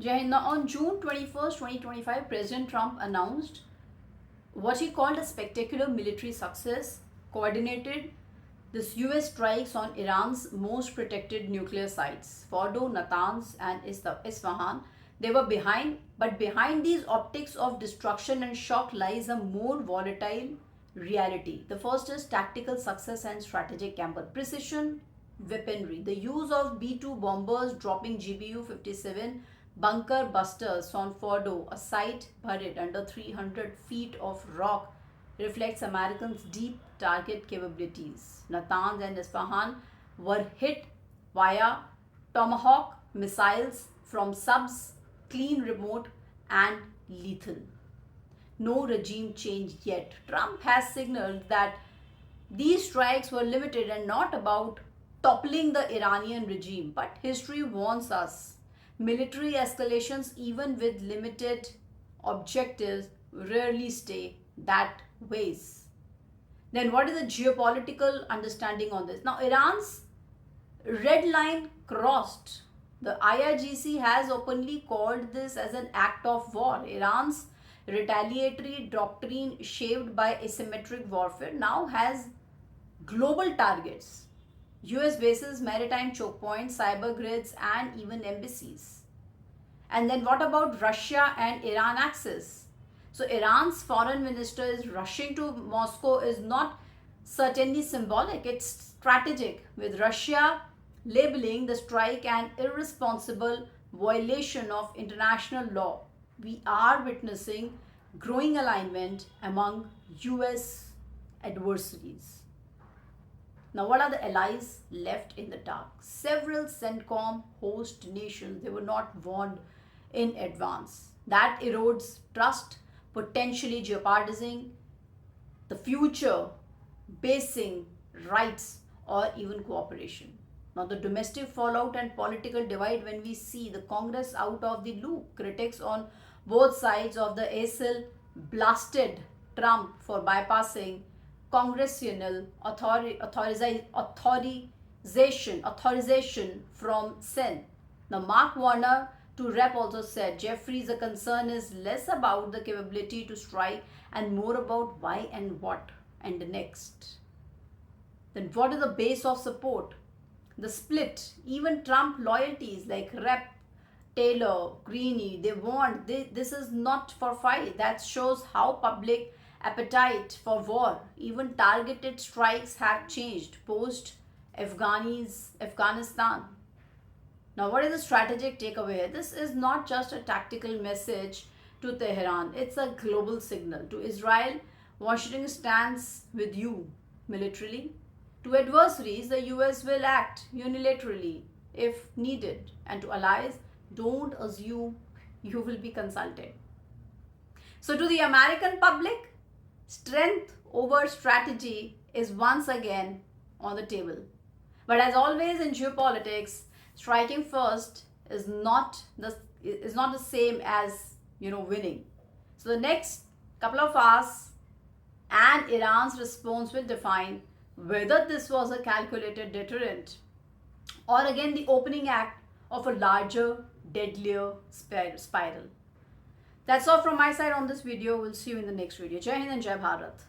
Now, on June 21st, 2025, President Trump announced what he called a spectacular military success, coordinated this US strikes on Iran's most protected nuclear sites, Fordo, Natanz, and Isfahan. They were behind, but behind these optics of destruction and shock lies a more volatile reality. The first is tactical success and strategic camper precision weaponry. The use of B 2 bombers dropping GBU 57 bunker busters on Fordo, a site buried under 300 feet of rock, reflects Americans' deep target capabilities. Natanz and Isfahan were hit via Tomahawk missiles from subs, clean, remote, and lethal. No regime change yet. Trump has signaled that these strikes were limited and not about toppling the Iranian regime, but history warns us military escalations, even with limited objectives, rarely stay that ways. Then, what is the geopolitical understanding on this? Now, Iran's red line crossed. The IRGC has openly called this as an act of war. Iran's retaliatory doctrine, shaped by asymmetric warfare, now has global targets: US bases, maritime choke points, cyber grids, and even embassies. And then what about Russia and Iran axis? So Iran's foreign minister is rushing to Moscow is not certainly symbolic, it's strategic, with Russia labeling the strike an irresponsible violation of international law. We are witnessing growing alignment among US adversaries. Now, what are the allies left in the dark? Several CENTCOM host nations, they were not warned in advance. That erodes trust, potentially jeopardizing the future basing rights or even cooperation. Now, the domestic fallout and political divide, when we see the Congress out of the loop, critics on both sides of the ASIL blasted Trump for bypassing congressional authorization from Senate. Now, Mark Warner to Rep also said, Jeffries, the concern is less about the capability to strike and more about why and what and the next. Then what is the base of support? The split. Even Trump loyalties like Rep Taylor, Greene, they want this is not for fight. That shows how public appetite for war, even targeted strikes, have changed post Afghanistan. Now, what is the strategic takeaway? This is not just a tactical message to Tehran, it's a global signal. To Israel, Washington stands with you militarily. To adversaries, the US will act unilaterally if needed. And to allies, don't assume you will be consulted. So, to the American public, strength over strategy is once again on the table. But as always in geopolitics, striking first is not the same as winning. So the next couple of hours and Iran's response will define whether this was a calculated deterrent or again the opening act of a larger, deadlier spiral. That's all from my side on this video. We'll see you in the next video. Jai Hind and Jai Bharat.